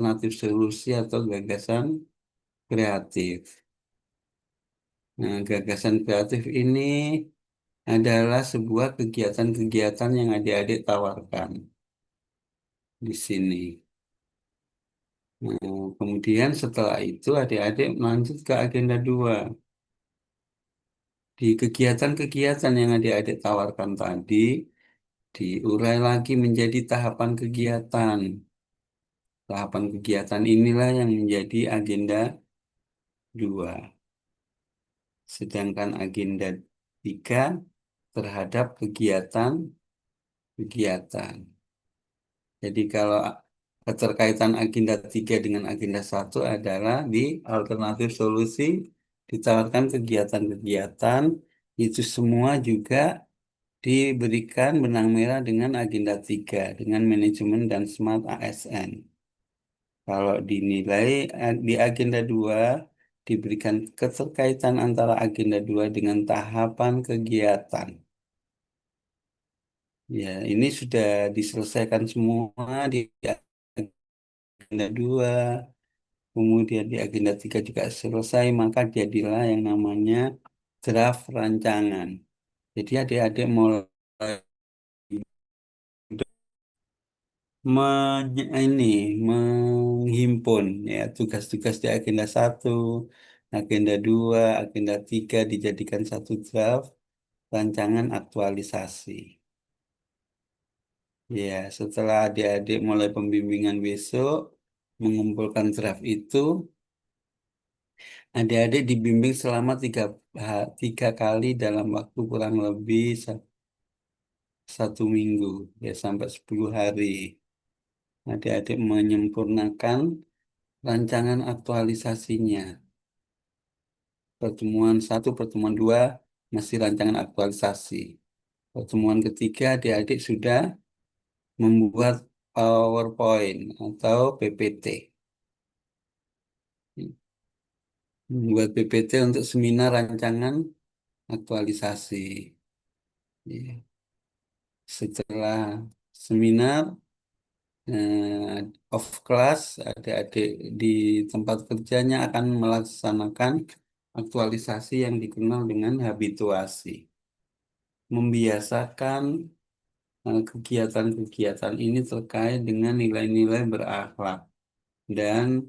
alternatif solusi atau gagasan kreatif. Nah, gagasan kreatif ini adalah sebuah kegiatan-kegiatan yang adik-adik tawarkan di sini. Nah, kemudian setelah itu adik-adik lanjut ke agenda 2. Di kegiatan-kegiatan yang adik-adik tawarkan tadi, diurai lagi menjadi tahapan kegiatan. Tahapan kegiatan inilah yang menjadi agenda 2. Sedangkan agenda 3 terhadap kegiatan-kegiatan. Jadi kalau keterkaitan agenda 3 dengan agenda 1 adalah di alternatif solusi ditawarkan kegiatan-kegiatan itu semua juga diberikan benang merah dengan agenda 3 dengan manajemen dan smart ASN. Kalau dinilai di agenda 2 diberikan keterkaitan antara agenda 2 dengan tahapan kegiatan. Ya, ini sudah diselesaikan semua di agenda 2. Kemudian di agenda 3 juga selesai, maka jadilah yang namanya draft rancangan. Jadi adik-adik mulai ini menghimpun ya tugas-tugas di agenda 1, agenda 2, agenda 3 dijadikan satu draft rancangan aktualisasi. Ya, setelah adik-adik mulai pembimbingan besok mengumpulkan draft itu, adik-adik dibimbing selama 3 kali dalam waktu kurang lebih 1 minggu, ya sampai 10 hari. Adik-adik menyempurnakan rancangan aktualisasinya. Pertemuan 1, pertemuan 2 masih rancangan aktualisasi. Pertemuan ketiga adik-adik sudah membuat PowerPoint atau PPT. Membuat PPT untuk seminar rancangan aktualisasi. Ya. Setelah seminar off class, adik-adik di tempat kerjanya akan melaksanakan aktualisasi yang dikenal dengan habituasi. Membiasakan kegiatan-kegiatan ini terkait dengan nilai-nilai berakhlak dan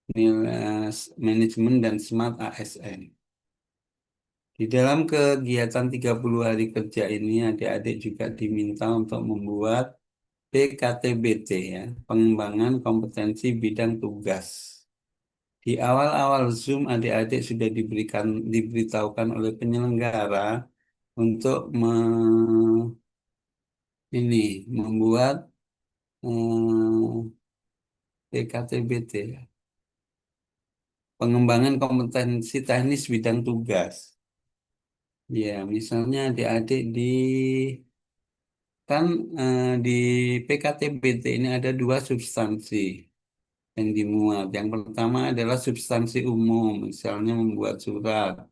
nilai manajemen dan smart ASN. Di dalam kegiatan 30 hari kerja ini, adik-adik juga diminta untuk membuat PKTBT ya, pengembangan kompetensi bidang tugas. Di awal-awal Zoom, adik-adik sudah diberitahukan oleh penyelenggara untuk membuat PKTBT ya, pengembangan kompetensi teknis bidang tugas. Ya, misalnya adik-adik kan di PKTBT ini ada 2 substansi yang dimuat. Yang pertama adalah substansi umum, misalnya membuat surat,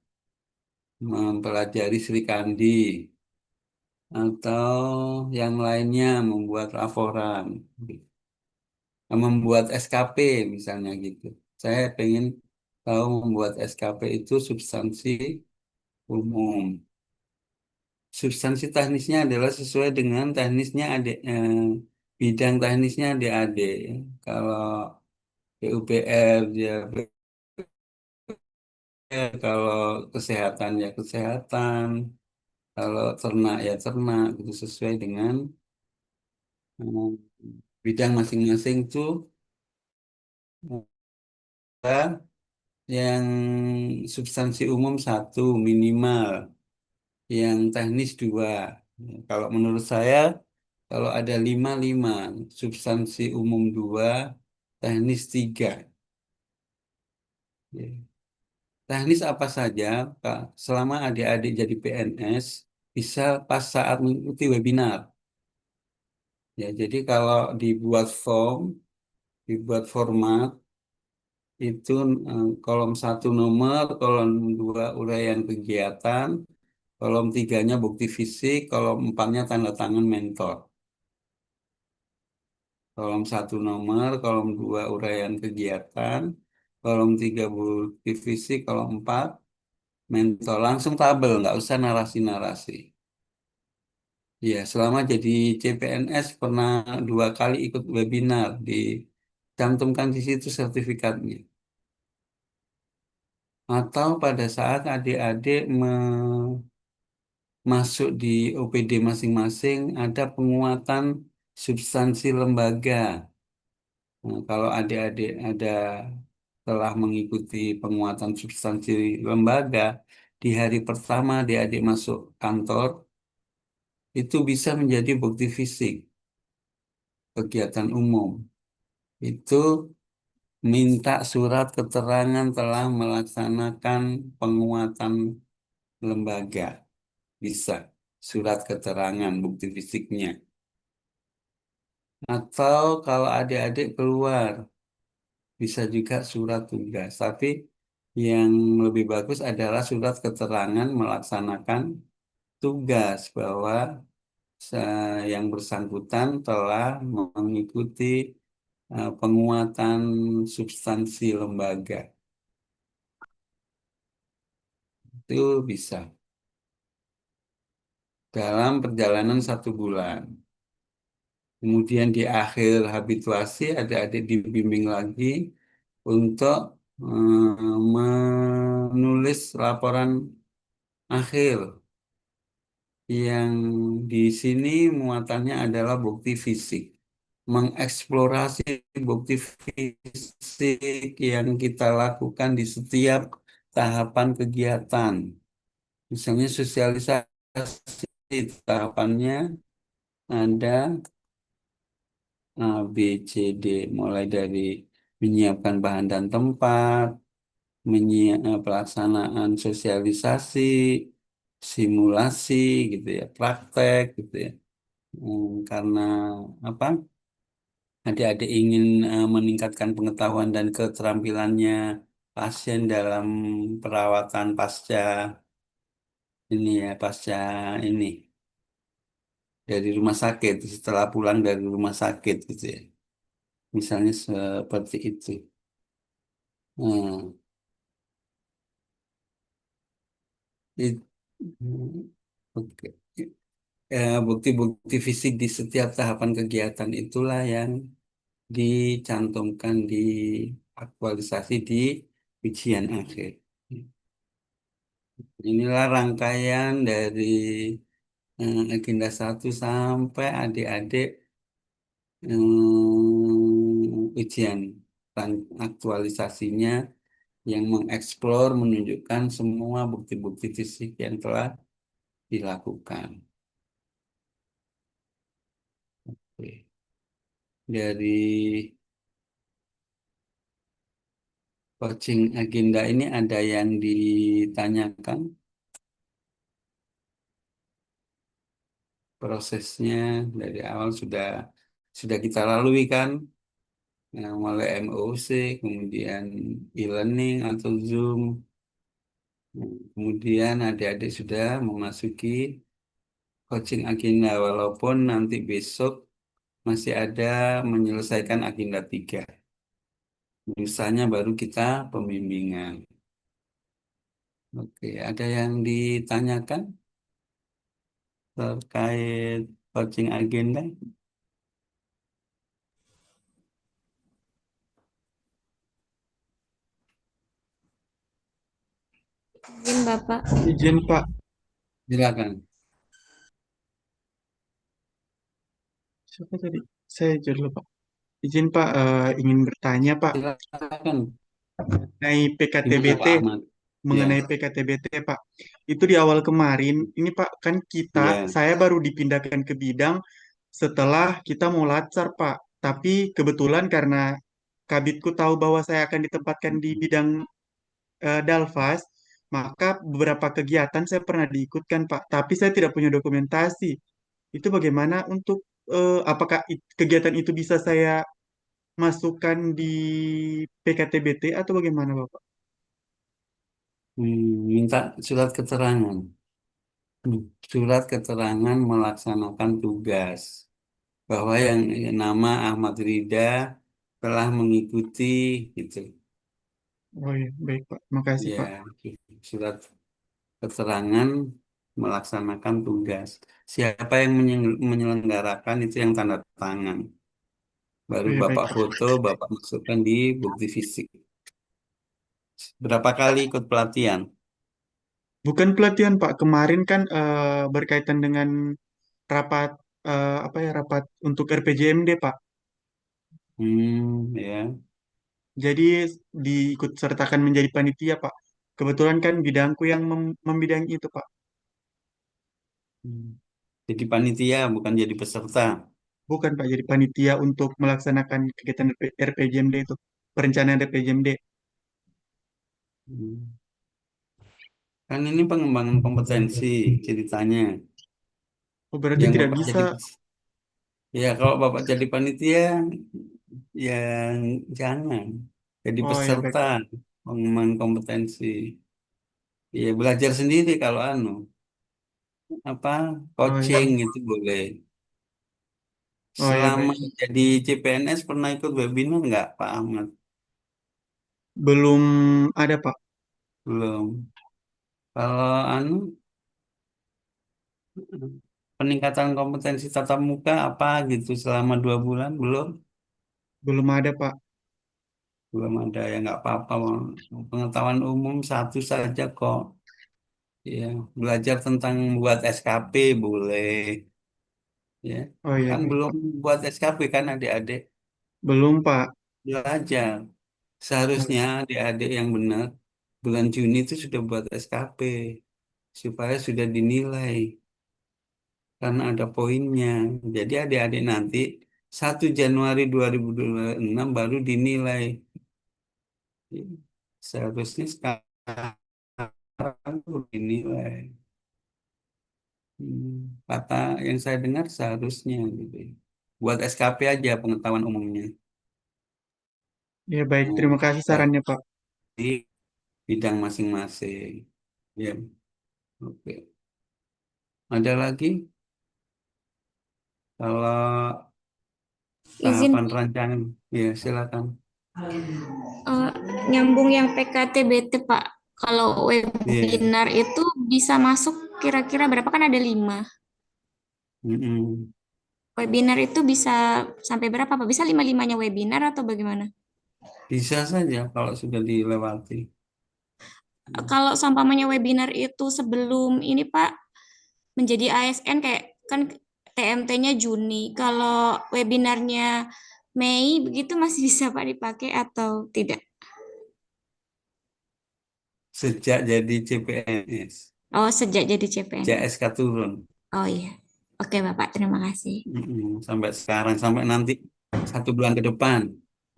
mempelajari Sri Kandi, atau yang lainnya membuat laporan, membuat SKP misalnya gitu. Saya pengen tahu membuat SKP itu substansi umum. Substansi teknisnya adalah sesuai dengan teknisnya bidang teknisnya adik-adik. Kalau PUPR ya PUPR, kalau kesehatan ya kesehatan, kalau ternak ya ternak, gitu sesuai dengan eh, bidang masing-masing itu yang substansi umum 1 minimal, yang teknis 2. Kalau menurut saya, kalau ada 5, substansi umum 2, teknis 3. Ya. Teknis apa saja, Pak, selama adik-adik jadi PNS, bisa pas saat mengikuti webinar. Ya, jadi kalau dibuat format, itu kolom 1 nomor, kolom 2 uraian kegiatan, kolom 3-nya bukti fisik, kolom 4-nya tanda tangan mentor. Kolom satu nomor, kolom dua uraian kegiatan, kolom tiga bukti fisik, kolom empat mentol. Langsung tabel, nggak usah narasi-narasi. Ya, selama jadi CPNS pernah 2 kali ikut webinar, dicantumkan di situ sertifikatnya. Atau pada saat adik-adik masuk di OPD masing-masing, ada penguatan substansi lembaga. Nah, kalau adik-adik telah mengikuti penguatan substansi lembaga, di hari pertama adik-adik masuk kantor, itu bisa menjadi bukti fisik kegiatan umum. Itu minta surat keterangan telah melaksanakan penguatan lembaga. Bisa. Surat keterangan bukti fisiknya. Atau kalau adik-adik keluar, bisa juga surat tugas. Tapi yang lebih bagus adalah surat keterangan melaksanakan tugas bahwa yang bersangkutan telah mengikuti penguatan substansi lembaga. Itu bisa dalam perjalanan 1 bulan. Kemudian di akhir habituasi adik-adik dibimbing lagi untuk menulis laporan akhir yang di sini muatannya adalah bukti fisik. Mengeksplorasi bukti fisik yang kita lakukan di setiap tahapan kegiatan. Misalnya sosialisasi tahapannya ada A, B, C, D, mulai dari menyiapkan bahan dan tempat, pelaksanaan sosialisasi, simulasi gitu ya, praktek gitu ya. Karena apa? Adik-adik ingin meningkatkan pengetahuan dan keterampilannya pasien dalam perawatan pasca ini ya, pasca ini dari rumah sakit, setelah pulang dari rumah sakit gitu ya. Misalnya seperti itu. Hmm, it- Oke. Bukti-bukti fisik di setiap tahapan kegiatan itulah yang dicantumkan di aktualisasi di ujian akhir. Inilah rangkaian dari agenda 1 sampai adik-adik ujian dan aktualisasinya yang mengeksplor menunjukkan semua bukti-bukti fisik yang telah dilakukan. Oke. Dari coaching agenda ini ada yang ditanyakan prosesnya dari awal sudah kita lalui kan. Mulai MOC, kemudian e-learning atau Zoom. Kemudian adik-adik sudah memasuki coaching agenda, walaupun nanti besok masih ada menyelesaikan agenda 3. Misalnya baru kita pembimbingan. Oke, ada yang ditanyakan terkait coaching agenda? Izin Bapak. Izin Pak, Silakan. siapa tadi? Saya dulu Pak. Izin Pak, ingin bertanya Pak Silakan. mengenai Gimana PKTBT, Pak Ahmad? Ya, mengenai PKTBT Pak. Itu di awal kemarin, ini Pak kan ya. saya baru dipindahkan ke bidang setelah kita mau latsar Pak. Tapi kebetulan karena Kabitku tahu bahwa saya akan ditempatkan di bidang Dalfas, maka beberapa kegiatan saya pernah diikutkan Pak. Tapi saya tidak punya dokumentasi. Itu bagaimana untuk apakah kegiatan itu bisa saya masukkan di PKTBT atau bagaimana Bapak? Minta surat keterangan. Surat keterangan melaksanakan tugas. bahwa yang nama Ahmad Rida telah mengikuti gitu. Oh iya, baik Pak. Makasih Pak. Ya, surat keterangan melaksanakan tugas. Siapa yang menyelenggarakan itu yang tanda tangan. Oh Baru iya, baik Bapak Pak. foto, Bapak masukkan di bukti fisik. Berapa kali ikut pelatihan? Bukan pelatihan Pak. Kemarin kan berkaitan dengan rapat apa ya rapat untuk RPJMD Pak. Ya. Jadi diikut sertakan menjadi panitia Pak. Kebetulan kan bidangku yang membidangi itu Pak. Hmm. Jadi panitia, bukan jadi peserta. Bukan Pak, jadi panitia untuk melaksanakan kegiatan RPJMD itu. Perencanaan RPJMD. Hmm. Kan ini pengembangan kompetensi ceritanya. Oh, berarti Yang tidak Bapak bisa. jadi, ya kalau Bapak jadi panitia, ya jangan. Jadi Oh ya baik peserta Pak. pengembangan kompetensi. Ya belajar sendiri kalau apa Oh ya. coaching itu boleh. Oh ya Selama baik. jadi CPNS pernah ikut webinar nggak Pak Ahmad? Belum ada Pak. Belum. Kalau peningkatan kompetensi tatap muka apa gitu selama 2 bulan belum? Belum ada Pak. Belum ada ya nggak apa-apa. Bang. Pengetahuan umum satu saja kok. Ya, belajar tentang buat SKP boleh. Ya, Oh ya kan baik belum Pak. buat SKP kan adik-adik Belum Pak. belajar. Seharusnya adik-adik yang benar bulan Juni itu sudah buat SKP supaya sudah dinilai karena ada poinnya. Jadi adik-adik nanti 1 Januari 2026 baru dinilai. Seharusnya sekarang baru dinilai. Hmm, kata yang saya dengar seharusnya gitu. Buat SKP aja pengetahuan umumnya. Ya baik. Nah, Terima kasih sarannya Pak. di bidang masing-masing. Ya, oke. Ada lagi kalau Izin tahapan rancangan, ya silakan. eh, nyambung yang PKTBT Pak. Kalau Iya, webinar itu bisa masuk kira-kira berapa kan ada 5. mm-mm. Webinar itu bisa sampai berapa Pak? Bisa lima-limanya webinar atau bagaimana? Bisa saja kalau sudah dilewati. Kalau seumpamanya webinar itu sebelum ini Pak menjadi ASN kayak kan TMT-nya Juni. Kalau webinarnya Mei begitu masih bisa Pak dipakai atau tidak? Sejak jadi CPNS, Oh, sejak jadi sejak CPNS. SK turun. Oh iya. Oke, Bapak. Terima kasih. Mm-mm. Sampai sekarang, sampai nanti 1 bulan ke depan.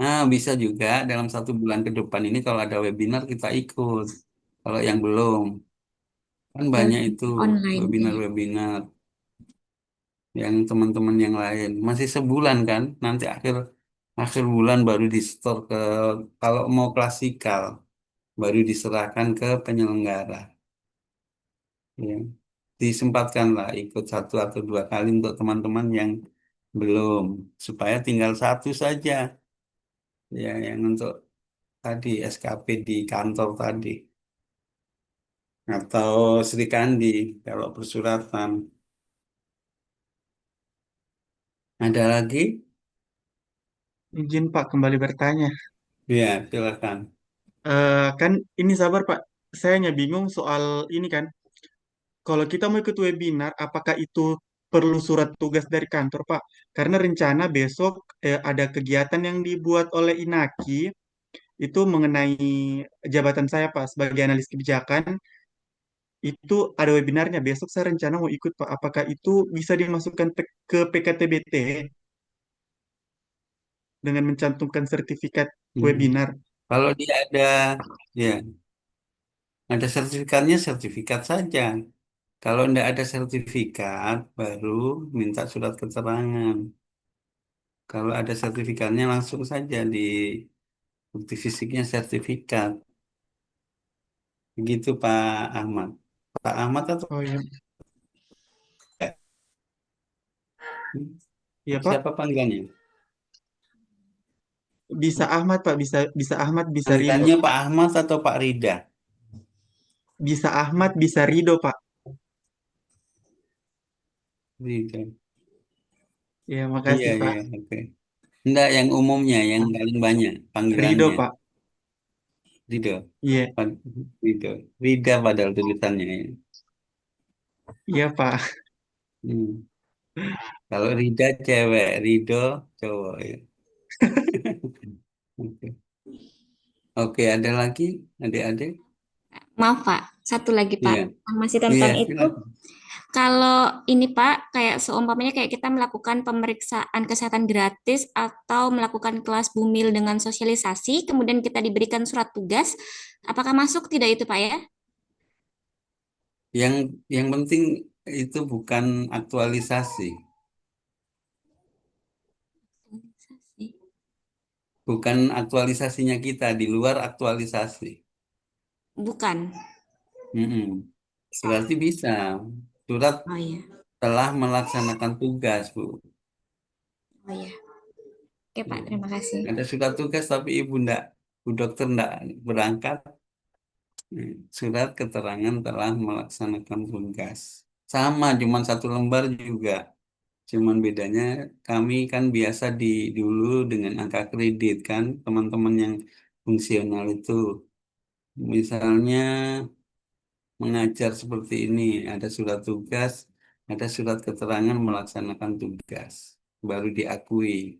Nah, bisa juga dalam 1 bulan ke depan ini kalau ada webinar kita ikut. Kalau yang belum, kan banyak itu Online, iya. webinar-webinar yang teman-teman yang lain. Masih sebulan kan, nanti akhir akhir bulan baru di store ke kalau mau klasikal baru diserahkan ke penyelenggara. Ya. Disempatkanlah ikut 1 atau 2 kali untuk teman-teman yang belum, supaya tinggal satu saja ya yang untuk tadi SKP di kantor tadi atau Sri Kandi kalau persuratan. Ada lagi? Izin Pak kembali bertanya. Ya, silakan. Kan ini sabar Pak. Saya hanya bingung soal ini kan. Kalau kita mau ikut webinar, apakah itu perlu surat tugas dari kantor, Pak? Karena rencana besok ada kegiatan yang dibuat oleh Inaki itu mengenai jabatan saya, Pak, sebagai analis kebijakan. Itu ada webinarnya. Besok saya rencana mau ikut, Pak. Apakah itu bisa dimasukkan ke PKTBT dengan mencantumkan sertifikat Hmm. webinar? Kalau dia ya ada sertifikatnya sertifikat saja. Kalau tidak ada sertifikat, baru minta surat keterangan. Kalau ada sertifikatnya langsung saja di bukti fisiknya sertifikat. Begitu Pak Ahmad. Pak Ahmad atau Oh iya. Iya Pak, Siapa panggilannya? bisa Ahmad Pak, bisa bisa Ahmad, bisa Rido. Panggilannya Pak Ahmad atau Pak Rida? Bisa Ahmad, bisa Rido Pak. Rida. Ya, Iya, makasih iya, Pak. oke. Enggak, yang umumnya, yang paling banyak Rido panggilannya. Pak. Rido. Iya, Rido. Rida padahal tulisannya ya. iya Pak. Hmm. Kalau Rida cewek, Rido cowok ya. Oke. Oke, ada lagi adik-adik? Maaf, Pak. Satu lagi, Pak. Iya, Masih iya, tentang itu. silakan. Kalau ini, Pak, kayak seumpamanya kayak kita melakukan pemeriksaan kesehatan gratis atau melakukan kelas bumil dengan sosialisasi, kemudian kita diberikan surat tugas, apakah masuk tidak itu, Pak ya? Yang yang penting itu bukan aktualisasi, bukan aktualisasinya kita di luar aktualisasi. Bukan. Mm-mm. Berarti bisa. Surat Oh iya. telah melaksanakan tugas, Bu. Oh iya. Oke, Pak. Ya. Terima kasih. Ada surat tugas tapi Ibu ndak, Bu dokter ndak berangkat. Surat keterangan telah melaksanakan tugas. Sama, cuma satu lembar juga. Cuman bedanya kami kan biasa dulu dengan angka kredit kan, teman-teman yang fungsional itu. Misalnya mengajar seperti ini, ada surat tugas, ada surat keterangan melaksanakan tugas, baru diakui.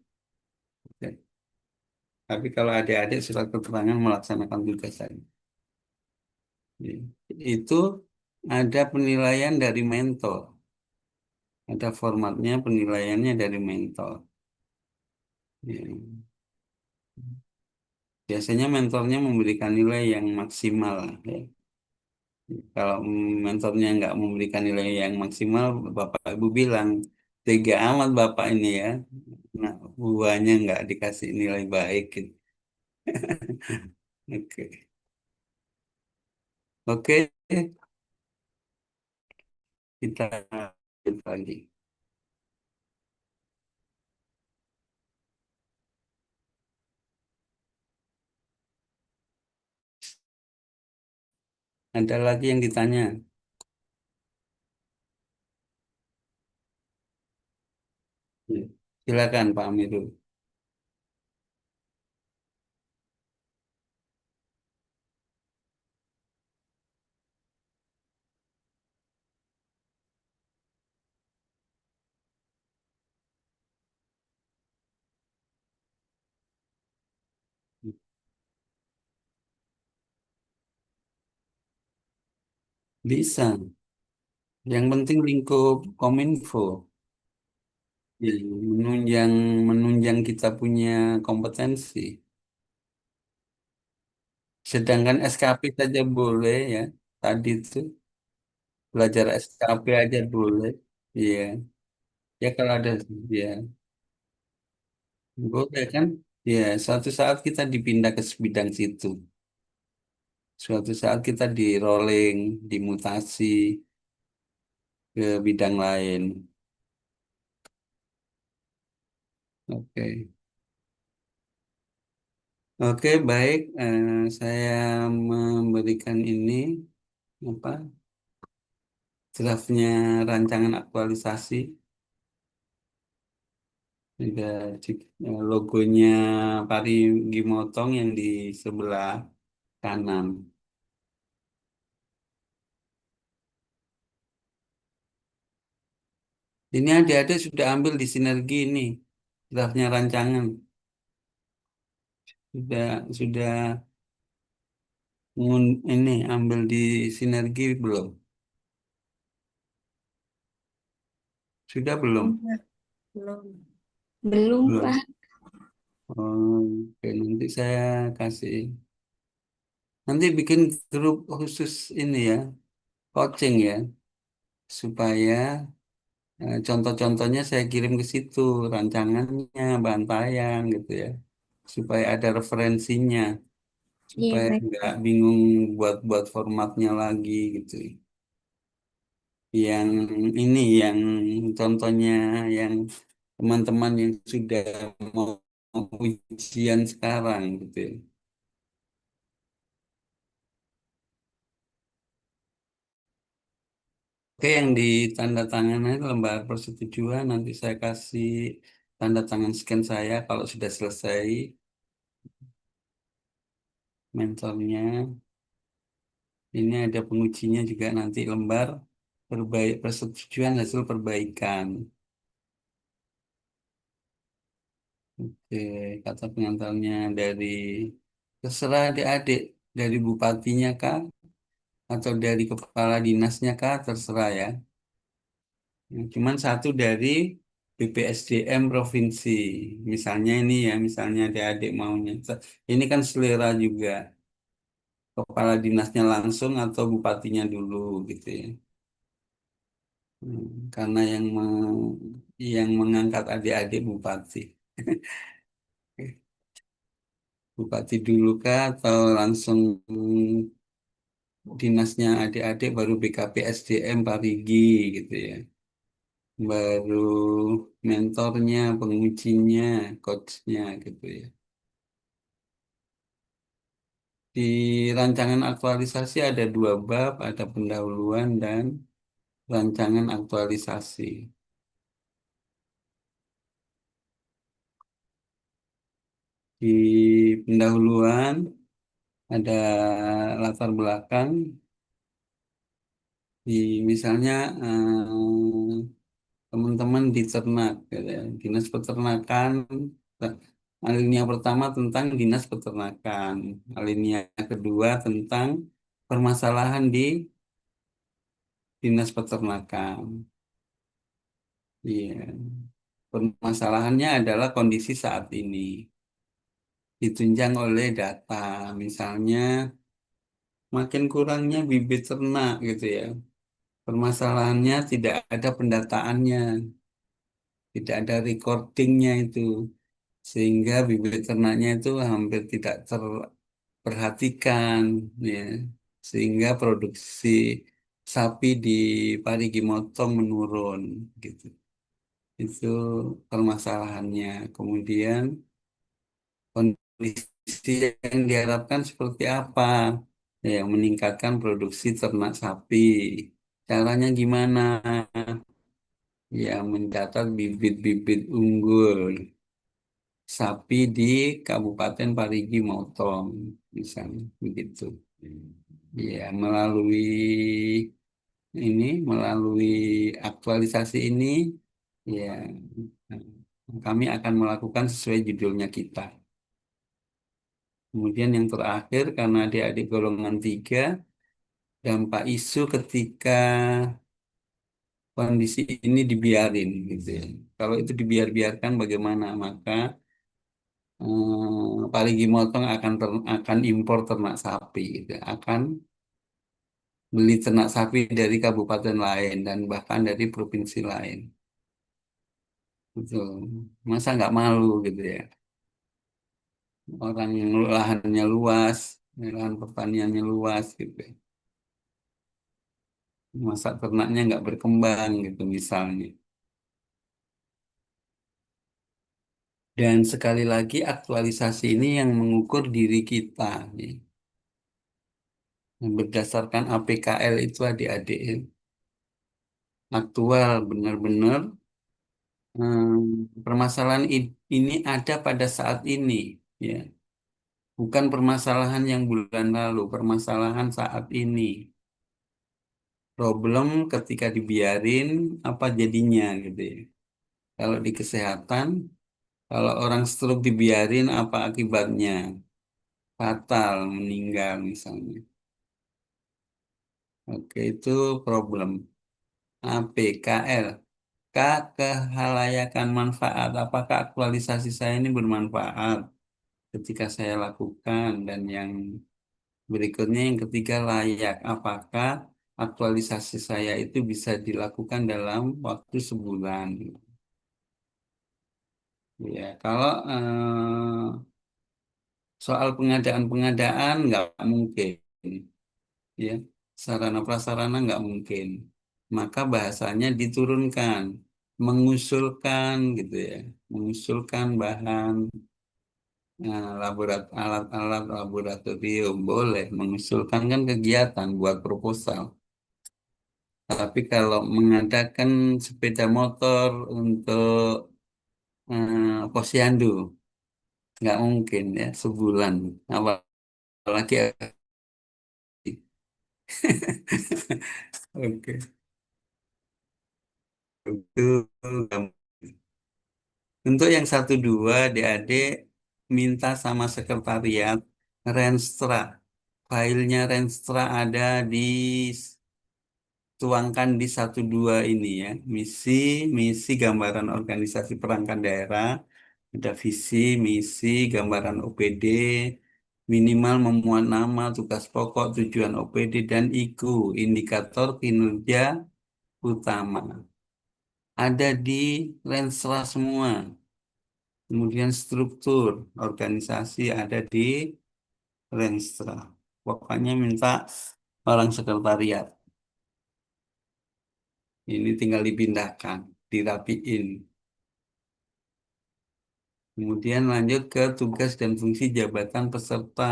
Oke. Tapi kalau adik-adik surat keterangan melaksanakan tugas saja. Ya. Itu ada penilaian dari mentor, ada formatnya penilaiannya dari mentor. Ya. Biasanya mentornya memberikan nilai yang maksimal. Ya. Kalau mentornya nggak memberikan nilai yang maksimal, Bapak Ibu bilang, tega amat Bapak ini ya. Nah, buahnya nggak dikasih nilai baik gitu. Oke, oke, kita lanjut lagi. Ada lagi yang ditanya. Ya. Silakan Pak Amirul. Bisa. Yang penting lingkup Kominfo. Ya, menunjang menunjang kita punya kompetensi. Sedangkan SKP saja boleh ya. Tadi itu belajar SKP aja boleh. Iya. Ya kalau ada ya boleh kan? Ya, suatu saat kita dipindah ke bidang situ. Suatu saat kita di rolling, dimutasi ke bidang lain. Oke. Oke, baik. Saya memberikan ini apa draftnya rancangan aktualisasi. Ada logonya Pari Gimotong yang di sebelah kanan. Ini adik-adik sudah ambil di sinergi ini draftnya rancangan. Sudah ini ambil di sinergi belum? Sudah belum? Enggak, belum. Belum, Belum. Pak. Oke, nanti saya kasih. Nanti bikin grup khusus ini ya, coaching ya, supaya contoh-contohnya saya kirim ke situ, rancangannya, bahan tayang gitu ya, supaya ada referensinya, Iya, supaya baik. nggak bingung buat-buat formatnya lagi gitu. Yang ini, yang contohnya yang teman-teman yang sudah mau ujian sekarang gitu ya. Oke, yang ditandatangani lembar persetujuan nanti saya kasih tanda tangan scan saya kalau sudah selesai mentornya. Ini ada pengujinya juga nanti lembar persetujuan hasil perbaikan. Oke, kata pengantarnya dari terserah adik-adik dari bupatinya kah atau dari kepala dinasnya kah terserah ya. Cuman satu dari BPSDM provinsi. Misalnya ini ya, misalnya adik-adik maunya. Ini kan selera juga. Kepala dinasnya langsung atau bupatinya dulu gitu ya. Karena yang mengangkat adik-adik bupati. Bupati dulu kah atau langsung dinasnya adik-adik baru BKP SDM Parigi gitu ya. Baru mentornya, pengujinya, coachnya gitu ya. Di rancangan aktualisasi ada 2 bab, ada pendahuluan dan rancangan aktualisasi. Di pendahuluan ada latar belakang, di misalnya teman-teman di ternak, gitu ya. Dinas peternakan. Alinea pertama tentang dinas peternakan, alinea kedua tentang permasalahan di dinas peternakan. Iya. Permasalahannya adalah kondisi saat ini, ditunjang oleh data. Misalnya, makin kurangnya bibit ternak gitu ya. Permasalahannya tidak ada pendataannya, tidak ada recordingnya itu. Sehingga bibit ternaknya itu hampir tidak terperhatikan, ya. Sehingga produksi sapi di Parigi Motong menurun, gitu. Itu permasalahannya. Kemudian kondisi yang diharapkan seperti apa? Ya, meningkatkan produksi ternak sapi. Caranya gimana? Ya, mencatat bibit-bibit unggul sapi di Kabupaten Parigi Motong, misalnya begitu. Ya, melalui aktualisasi ini, ya, kami akan melakukan sesuai judulnya kita. Kemudian yang terakhir, karena adik-adik golongan 3, dampak isu ketika kondisi ini dibiarin, gitu ya. Kalau itu dibiarkan bagaimana? Maka Parigi Motong akan impor ternak sapi, gitu. Akan beli ternak sapi dari kabupaten lain dan bahkan dari provinsi lain. Gitu. Masa nggak malu gitu ya? Orang yang lahannya luas, lahan pertaniannya luas gitu. Masa ternaknya nggak berkembang gitu misalnya. Dan sekali lagi aktualisasi ini yang mengukur diri kita, nih. Yang berdasarkan APKL itu adik-adik ya. Aktual benar-benar permasalahan ini ada pada saat ini, ya. Bukan permasalahan yang bulan lalu, permasalahan saat ini. Problem ketika dibiarin apa jadinya gitu ya. Kalau di kesehatan, kalau orang stroke dibiarin apa akibatnya? Fatal, meninggal misalnya. Oke, itu problem. APKL. K, kehalayakan manfaat. Apakah aktualisasi saya ini bermanfaat ketika saya lakukan? Dan yang berikutnya yang ketiga layak. Apakah aktualisasi saya itu bisa dilakukan dalam waktu sebulan? Ya, kalau soal pengadaan-pengadaan nggak mungkin, ya. Sarana prasarana nggak mungkin. Maka bahasanya diturunkan. mengusulkan gitu ya, mengusulkan bahan alat-alat laboratorium boleh, mengusulkan kan kegiatan buat proposal. Tapi kalau mengadakan sepeda motor untuk posyandu, nggak mungkin ya sebulan. Apalagi oke, itu untuk yang satu dua adik-adik minta sama sekretariat Renstra. Filenya Renstra ada di tuangkan di satu dua ini ya. Misi, misi gambaran organisasi perangkat daerah, ada visi, misi, gambaran OPD, minimal memuat nama, tugas pokok, tujuan OPD, dan IKU, indikator kinerja utama. Ada di Renstra semua. Kemudian struktur organisasi ada di Renstra. Pokoknya minta orang sekretariat. Ini tinggal dipindahkan, dirapiin. Kemudian lanjut ke tugas dan fungsi jabatan peserta.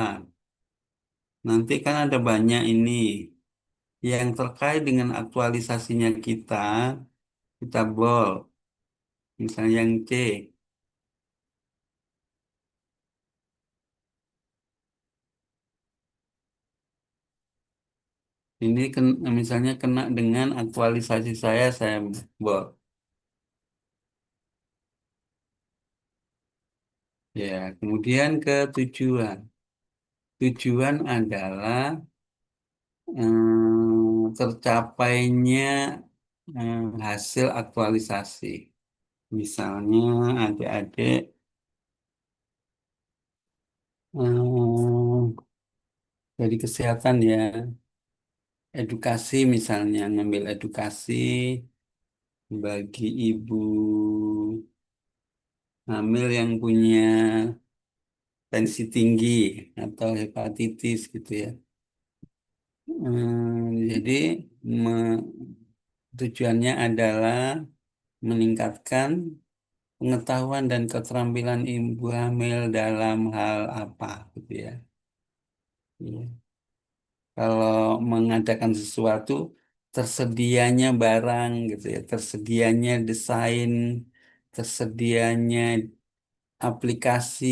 Nanti kan ada banyak ini yang terkait dengan aktualisasinya kita bold. Misalnya yang C, ini misalnya kena dengan aktualisasi saya bold. Ya, kemudian ke tujuan. Tujuan adalah tercapainya hasil aktualisasi. Misalnya adik-adik dari kesehatan ya, edukasi misalnya, ngambil edukasi bagi ibu hamil yang punya tensi tinggi atau hepatitis gitu ya. Jadi me- tujuannya adalah meningkatkan pengetahuan dan keterampilan ibu hamil dalam hal apa gitu ya. Iya. Kalau mengadakan sesuatu, tersedianya barang gitu ya, tersedianya desain, tersedianya aplikasi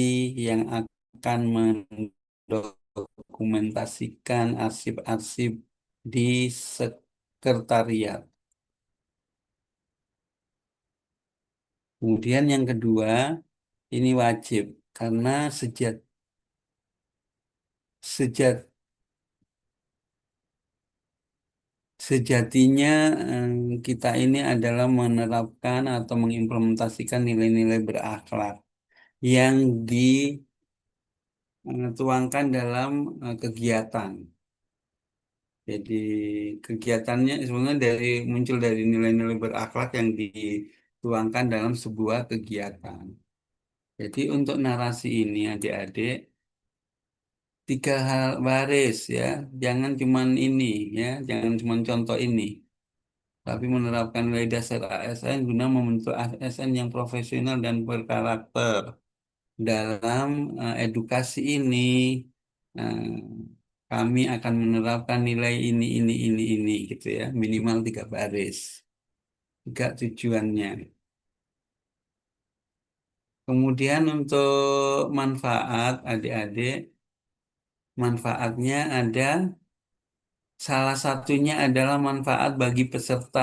yang akan mendokumentasikan arsip-arsip di sekretariat. Kemudian yang kedua, ini wajib karena sejat sejatinya kita ini adalah menerapkan atau mengimplementasikan nilai-nilai berakhlak yang dituangkan dalam kegiatan. Jadi kegiatannya sebenarnya muncul dari nilai-nilai berakhlak yang dituangkan dalam sebuah kegiatan. Jadi untuk narasi ini adik-adik tiga hal baris ya, jangan cuman ini ya, jangan cuman contoh ini. Tapi menerapkan nilai dasar ASN guna membentuk ASN yang profesional dan berkarakter. Dalam edukasi ini, eh, kami akan menerapkan nilai ini, gitu ya, minimal tiga baris. Tiga tujuannya. Kemudian untuk manfaat adik-adik, manfaatnya ada, salah satunya adalah manfaat bagi peserta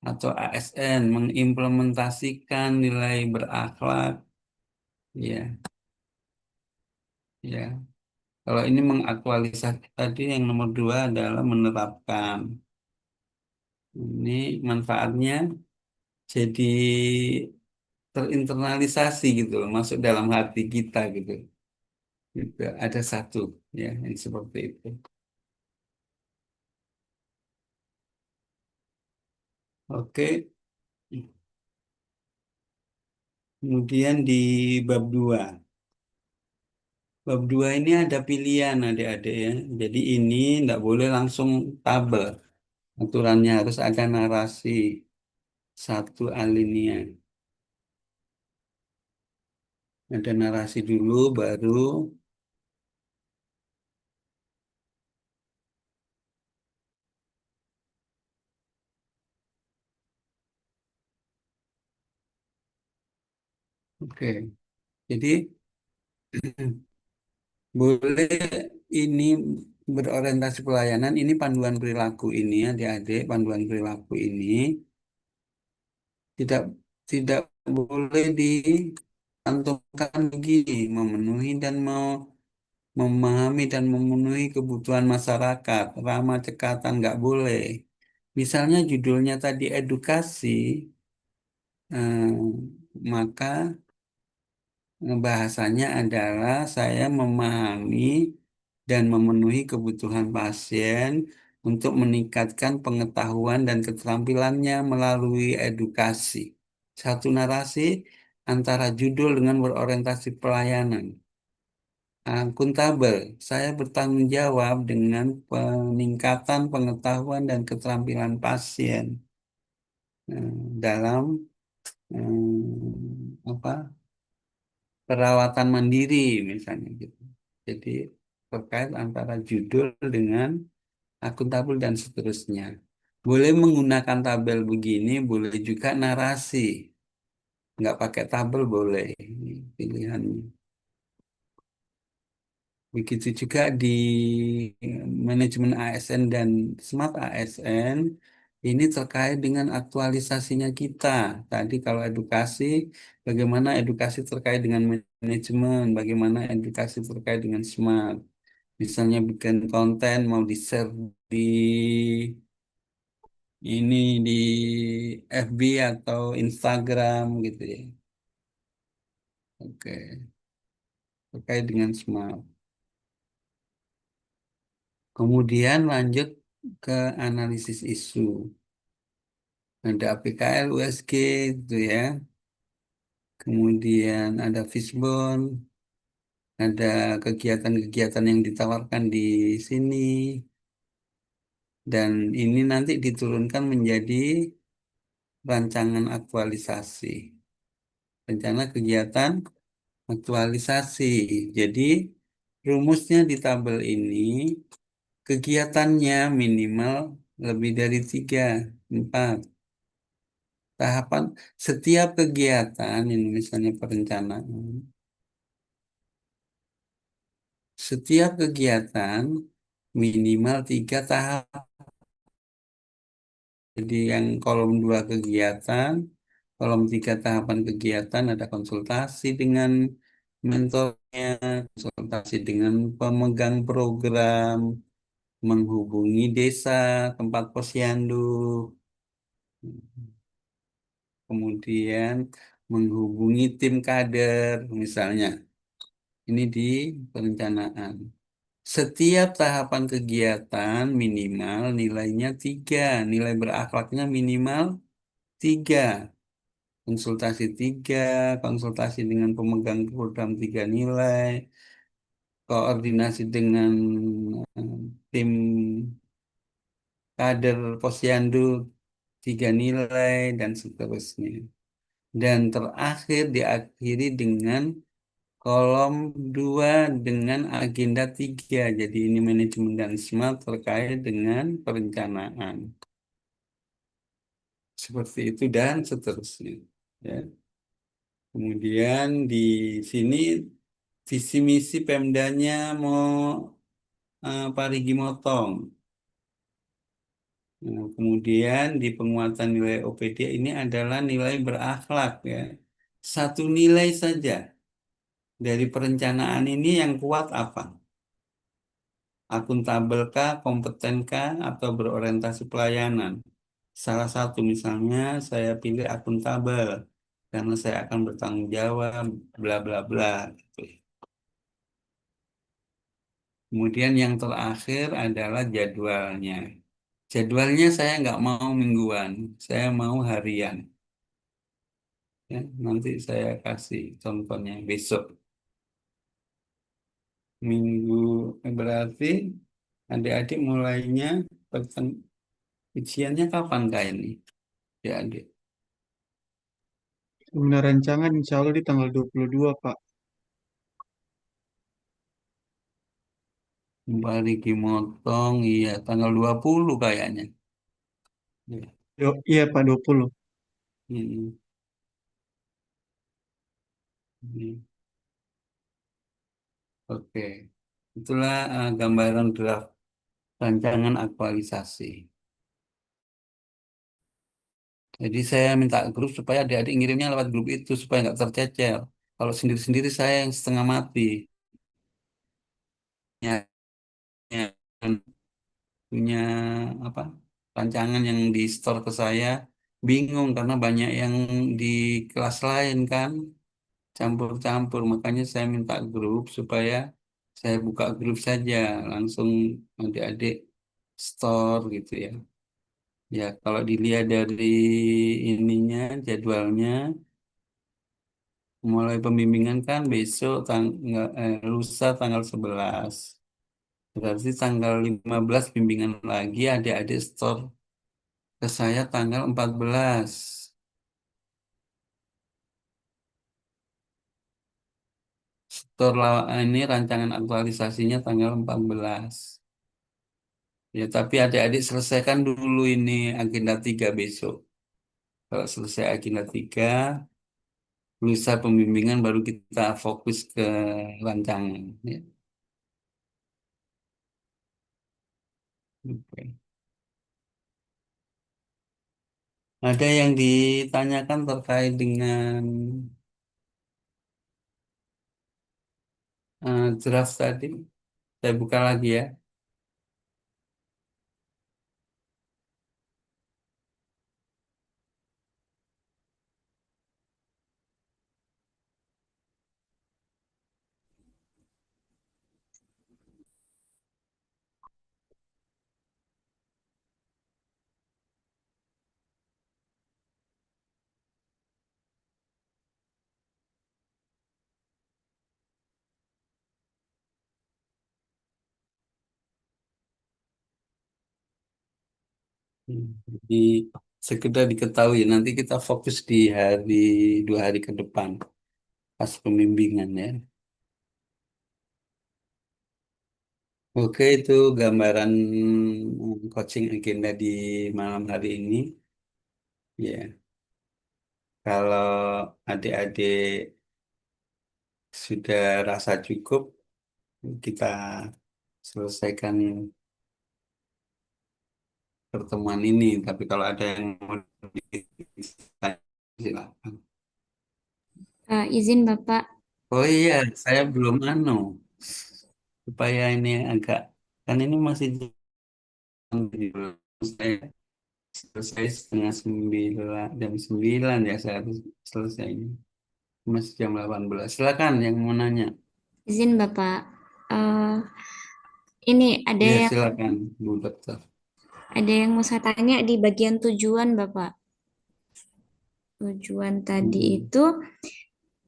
atau ASN mengimplementasikan nilai berakhlak. Ya, ya. Kalau ini mengaktualisasi tadi yang nomor dua adalah menerapkan. Ini manfaatnya jadi terinternalisasi gitu loh, masuk dalam hati kita gitu. Gitu. Ada satu ya yang seperti itu. Oke, kemudian di bab 2. Bab 2 ini ada pilihan adik-adik ya. Jadi ini tidak boleh langsung tabel. Aturannya harus ada narasi. satu alinea. Ada narasi dulu, baru oke. Jadi boleh ini berorientasi pelayanan, ini panduan perilaku ini adik-adik, panduan perilaku ini tidak tidak boleh dicantumkan begini, memenuhi dan mau memahami dan memenuhi kebutuhan masyarakat, ramah cekatan nggak boleh. Misalnya judulnya tadi edukasi, maka bahasanya adalah saya memahami dan memenuhi kebutuhan pasien untuk meningkatkan pengetahuan dan keterampilannya melalui edukasi. Satu narasi antara judul dengan berorientasi pelayanan. Akuntabel, saya bertanggung jawab dengan peningkatan pengetahuan dan keterampilan pasien dalam apa perawatan mandiri misalnya gitu. Jadi terkait antara judul dengan akuntabel dan seterusnya. Boleh menggunakan tabel begini, boleh juga narasi. Nggak pakai tabel boleh. Ini pilihannya. Begitu juga di manajemen ASN dan Smart ASN, ini terkait dengan aktualisasinya kita. Tadi kalau edukasi, bagaimana edukasi terkait dengan manajemen, bagaimana edukasi terkait dengan Smart. Misalnya bikin konten mau di-share di ini di FB atau Instagram gitu ya. Oke, terkait dengan Smart. Kemudian lanjut ke analisis isu. Ada APKL, USG itu ya. Kemudian ada Fishbone, ada kegiatan-kegiatan yang ditawarkan di sini. Dan ini nanti diturunkan menjadi rancangan aktualisasi. Rencana kegiatan aktualisasi. Jadi rumusnya di tabel ini, kegiatannya minimal lebih dari 3, 4. Tahapan setiap kegiatan, ini misalnya perencanaan, setiap kegiatan minimal 3 tahap. Jadi yang kolom 2 kegiatan, kolom 3 tahapan kegiatan ada konsultasi dengan mentornya, konsultasi dengan pemegang program, menghubungi desa, tempat posyandu, kemudian menghubungi tim kader, misalnya. Ini di perencanaan. Setiap tahapan kegiatan minimal nilainya 3, nilai berakhlaknya minimal 3, konsultasi 3, konsultasi dengan pemegang program 3 nilai, koordinasi dengan eh, tim kader posyandu 3 nilai, dan seterusnya. Dan terakhir diakhiri dengan kolom 2 dengan agenda 3. Jadi ini manajemen dan smart terkait dengan perencanaan. Seperti itu dan seterusnya. Ya. Kemudian di sini visi misi Pemdanya mau parigi motong. Nah, kemudian di penguatan nilai OPD ini adalah nilai berakhlak ya. Satu nilai saja dari perencanaan ini yang kuat apa? Akuntabelkah, kompetenkah, atau berorientasi pelayanan? Salah satu misalnya saya pilih akuntabel karena saya akan bertanggung jawab, bla bla bla. Gitu. Kemudian yang terakhir adalah jadwalnya. Jadwalnya saya nggak mau mingguan, saya mau harian. Ya, nanti saya kasih contohnya besok. Minggu berarti adik-adik mulainya ujiannya kapan kak ini? Ya adik. Seminar rancangan insya Allah di tanggal 22, Pak. Mbak Riki Motong, iya tanggal 20 kayaknya. Iya. Iya, Pak, 20. Hmm, hmm. Oke, itulah gambaran draft rancangan aktualisasi. Jadi saya minta grup supaya adik-adik ngirimnya lewat grup itu supaya nggak tercecer. Kalau sendiri-sendiri saya yang setengah mati. Ya, ya, punya apa rancangan yang di store ke saya bingung karena banyak yang di kelas lain kan campur-campur makanya saya minta grup supaya saya buka grup saja langsung adik-adik store gitu ya. Ya, kalau dilihat dari ininya, jadwalnya, mulai pembimbingan kan besok lusa tanggal 11. Berarti tanggal 15 bimbingan lagi adik-adik store ke saya tanggal 14. Store ini rancangan aktualisasinya tanggal 14. Ya, tapi adik-adik selesaikan dulu ini agenda 3 besok. Kalau selesai agenda 3 lusa pembimbingan baru kita fokus ke rancangan. Ya. Oke. Ada yang ditanyakan terkait dengan draft tadi. Saya buka lagi ya. Jadi sekedar diketahui nanti kita fokus di 2 hari ke depan pas pembimbingan ya. Oke, itu gambaran coaching agenda di malam hari ini. Ya, kalau adik-adik sudah rasa cukup, kita selesaikan pertemuan ini. Tapi kalau ada yang mau ditanya, silakan. Izin Bapak, Oh iya, saya belum supaya ini agak kan ini masih saya selesai jam 9 ya saya harus selesainya. Masih jam 18. Silakan yang mau nanya. izin Bapak. Eh, ini Iya, silakan Bu Dokter. ada yang mau saya tanya di bagian tujuan Bapak. Tujuan tadi Hmm. itu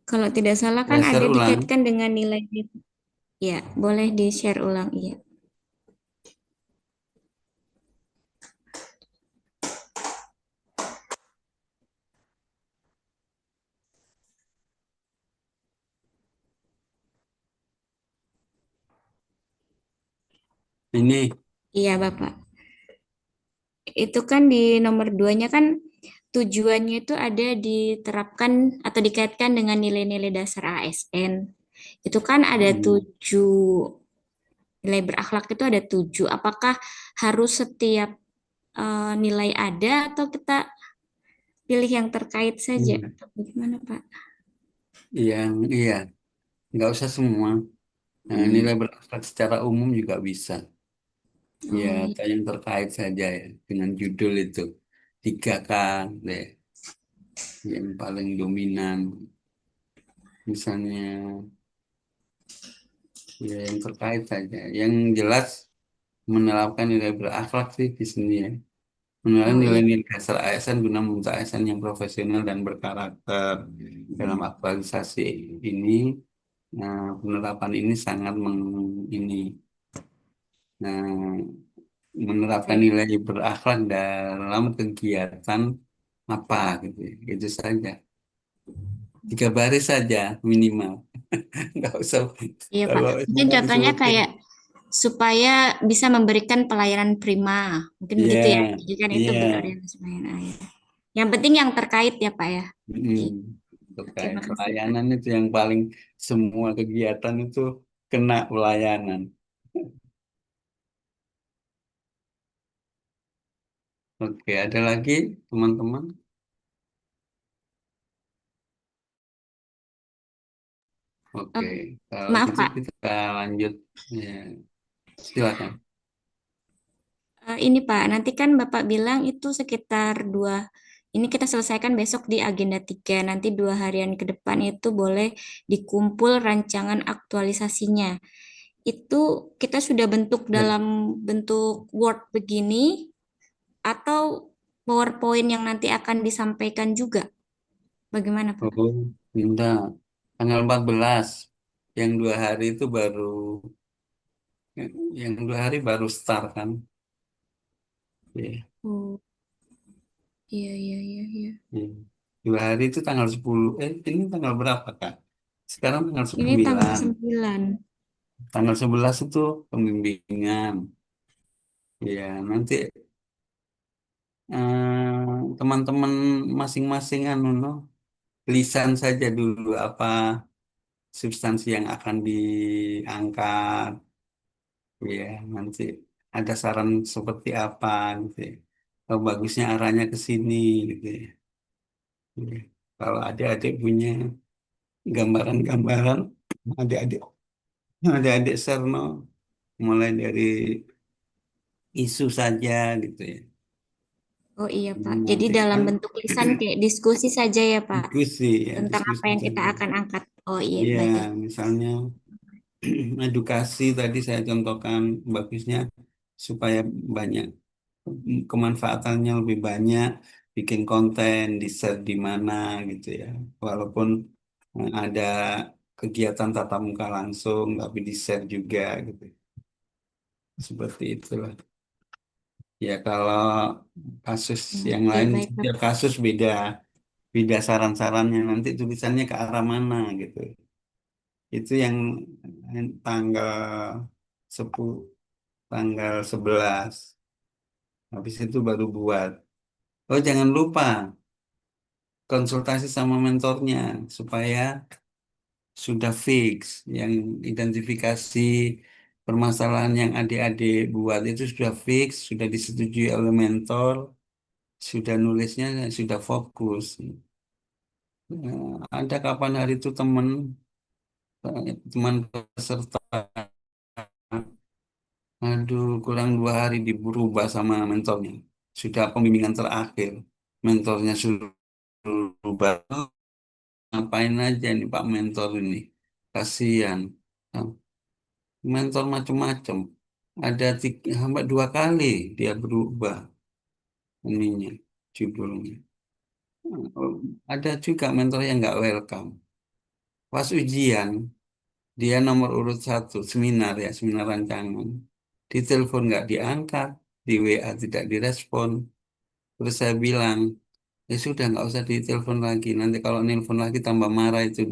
kalau tidak salah kan Ya, share ada ulang. dikaitkan dengan nilai. Ya, boleh di-share ulang, iya. Ini Iya, Bapak. Itu kan di nomor duanya kan tujuannya itu ada diterapkan atau dikaitkan dengan nilai-nilai dasar ASN. Itu kan ada hmm, 7, nilai berakhlak itu ada 7. Apakah harus setiap nilai ada atau kita pilih yang terkait saja? iya, Atau bagaimana, Pak? iya, nggak usah semua. Nah, Hmm. nilai berakhlak secara umum juga bisa. Ya, Oh, iya. atau yang terkait saja ya dengan judul itu. 3K deh, yang paling dominan. Misalnya, ya yang terkait saja. Yang jelas menerapkan nilai berakhlak sih di sini ya. Menerapkan Oh, iya. nilai-nilai dasar ASN guna membentuk ASN yang profesional dan berkarakter. Dalam aktualisasi ini, nah, penerapan ini sangat ini. Nah, menerapkan Baik. nilai berakhlak dalam kegiatan apa gitu ya. Itu saja. 3 baris saja minimal. Nggak usah, Iya, Pak. kalau Mungkin semuanya contohnya disebutin. kayak supaya bisa memberikan pelayanan prima. Mungkin Iya, begitu ya. Jadi kan itu iya. berorientasi pelayanan air. Yang penting yang terkait ya, Pak ya. Mm, Oke. terkait Terima kasih, Pak. pelayanan itu yang paling, semua kegiatan itu kena pelayanan. Oke, ada lagi teman-teman? Oke, Eh, kalau maaf, gitu Pak. kita lanjut. Ya, silakan. Ini Pak, nanti kan Bapak bilang itu sekitar dua, ini kita selesaikan besok di agenda 3. Nanti 2 harian ke depan itu boleh dikumpul rancangan aktualisasinya. Itu kita sudah bentuk Ya. dalam bentuk Word begini atau PowerPoint yang nanti akan disampaikan juga. Bagaimana Pak? Oh, pindah. Tanggal 14. Yang 2 hari itu baru, yang 2 hari baru start kan. Ya, Oh, iya, iya, iya, iya. ya. 2 hari itu tanggal 10. Ini tanggal berapa, Kak? Sekarang tanggal Ini tanggal 9. 9. Tanggal 11 itu pembimbingan. Ya, nanti teman-teman masing-masing anu, no, lisan saja dulu apa substansi yang akan diangkat. Ya, nanti ada saran seperti apa gitu ya. Oh, bagusnya arahnya ke sini gitu ya. Ya. Kalau adik-adik punya gambaran-gambaran, adik-adik adik-adik Serno mulai dari isu saja gitu ya. Oh iya Pak. Jadi Nanti dalam kan bentuk lisan kayak diskusi saja ya Pak. diskusi ya, Tentang apa diskusi yang kita saja. akan angkat. Oh iya, Iya, baik. misalnya edukasi tadi saya contohkan bagusnya supaya banyak, kemanfaatannya lebih banyak, bikin konten di share di mana gitu ya. Walaupun ada kegiatan tatap muka langsung tapi di share juga gitu. Seperti itulah. Ya kalau kasus yang Oke, lain, baik Pak. setiap kasus beda, beda saran-sarannya, nanti tulisannya ke arah mana gitu. Itu yang tanggal 10, tanggal 11. Habis itu baru buat. Oh, jangan lupa konsultasi sama mentornya supaya sudah fix yang identifikasi permasalahan yang adik-adik buat itu sudah fix, sudah disetujui oleh mentor, sudah nulisnya sudah fokus. Ada kapan hari itu teman peserta, aduh kurang 2 hari diberubah sama mentornya. Sudah pembimbingan terakhir, mentornya suruh berubah. Ngapain aja nih Pak mentor ini? Kasihan. Nah, mentor macam-macam. Ada 2 kali dia berubah ininya, judulnya. Oh, ada juga mentor yang nggak welcome. Pas ujian, dia nomor urut 1, seminar ya, seminar rancangan. Di telepon nggak diangkat, di WA tidak direspon. Terus saya bilang, ya sudah nggak usah ditelepon lagi. Nanti kalau nelpon lagi tambah marah itu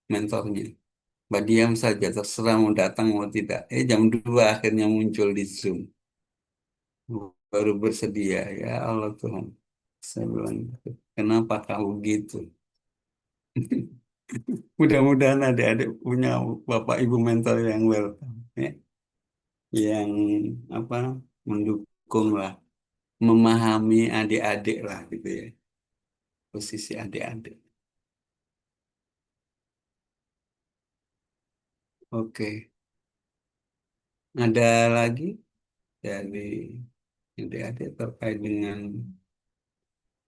mentornya. Mbak diam saja, terserah mau datang mau tidak. Jam 2 akhirnya muncul di Zoom. Baru bersedia, ya Allah Tuhan. Saya bilang, kenapa kamu gitu? Mudah-mudahan adik-adik punya bapak ibu mentor yang welcome, ya. Yang apa, mendukung lah, memahami adik-adik lah gitu ya. Posisi adik-adik. Oke, ada lagi dari adik-adik terkait dengan,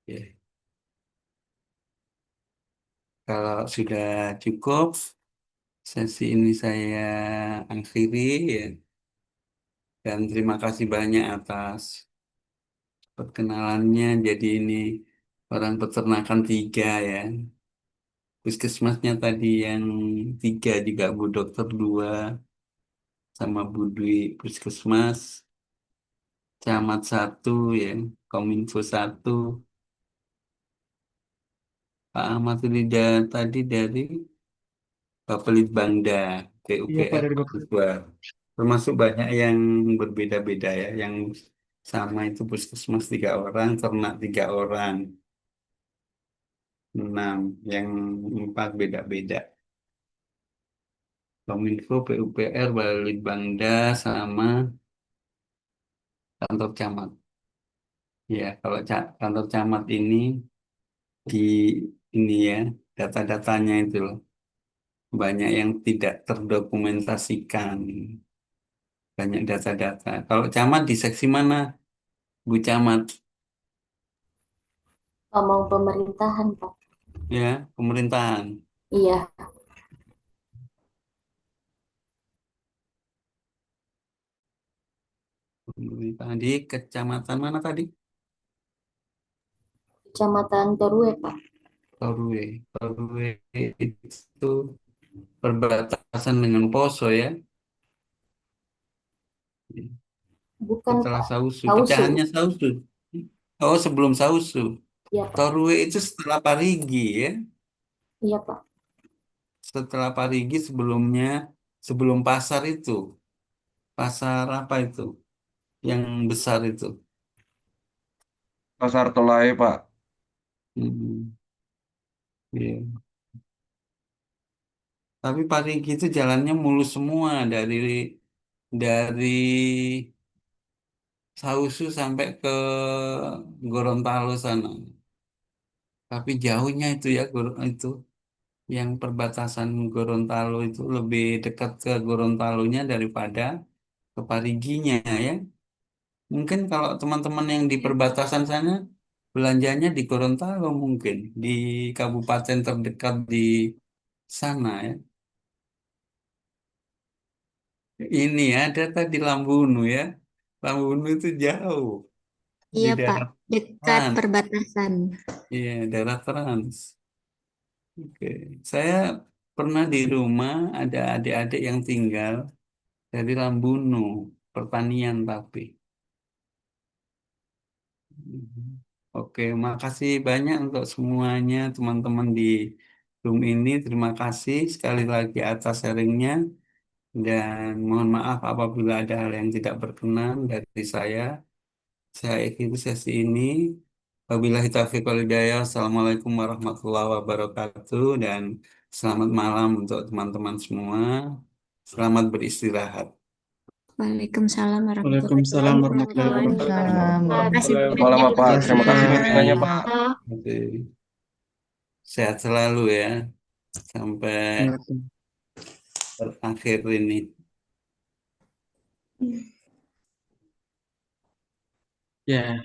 ya, kalau sudah cukup, sesi ini saya akhiri ya. Dan terima kasih banyak atas perkenalannya. Jadi ini orang peternakan 3 ya. Puskesmasnya tadi yang 3 juga Bu Dokter 2 sama Bu Dwi Puskesmas. Camat 1 ya. Kominfo 1. Pak Ahmad Rida tadi dari Bapelitbangda, Iya Pak PUPR dari Bapak. Bogor. Termasuk banyak yang berbeda-beda ya. Yang sama itu puskesmas 3 orang, ternak 3 orang, 6. Yang 4 beda-beda. Kominfo, PUPR, Balitbangda, sama kantor camat. Ya, kalau kantor camat ini di ini ya, data-datanya itu loh. Banyak yang tidak terdokumentasikan. Banyak data-data. Kalau camat di seksi mana, Bu Camat? Ngomong pemerintahan, Pak. Ya, pemerintahan. Iya, Pemerintahan di kecamatan mana tadi? Kecamatan Torue, Pak. Torue. Torue itu perbatasan dengan Poso ya. Bukan, Setelah Pak. Sausu. Tausu. Pecahannya Sausu. Oh, sebelum Sausu. Iya, Pak. Torue itu setelah Parigi ya. Iya, Pak. Setelah Parigi sebelumnya, sebelum pasar itu. Pasar apa itu? Yang besar itu. Pasar Tolai, Pak. Hmm, iya. Tapi Parigi itu jalannya mulus semua dari Sausu sampai ke Gorontalo sana. Tapi jauhnya itu ya itu yang perbatasan Gorontalo itu lebih dekat ke Gorontalonya daripada ke Pariginya ya. Mungkin kalau teman-teman yang di perbatasan sana belanjanya di Gorontalo mungkin di kabupaten terdekat di sana ya. Ini ada tadi Lambunu ya. Lambunu itu jauh di Iya, Pak. daerah Dekat trans. perbatasan. Iya, daerah trans. Oke. Saya pernah di rumah ada adik-adik yang tinggal dari Lambunu, pertanian tapi. Oke, makasih banyak untuk semuanya teman-teman di room ini. Terima kasih sekali lagi atas sharingnya dan mohon maaf apabila ada hal yang tidak berkenan dari saya. Saya akhiri sesi ini. Wabillahi taufiq wal hidayah. Assalamualaikum warahmatullahi wabarakatuh dan selamat malam untuk teman-teman semua. Selamat beristirahat. Waalaikumsalam warahmatullahi Waalaikumsalam warahmatullahi wabarakatuh. wabarakatuh. Waalaikumsalam. Terima kasih Malam, banyak. Bapak. Terima kasih, Terima kasih Pak. bimbingannya, Pak. Oke. Sehat selalu ya sampai Terima kasih. akhir ini. Ya.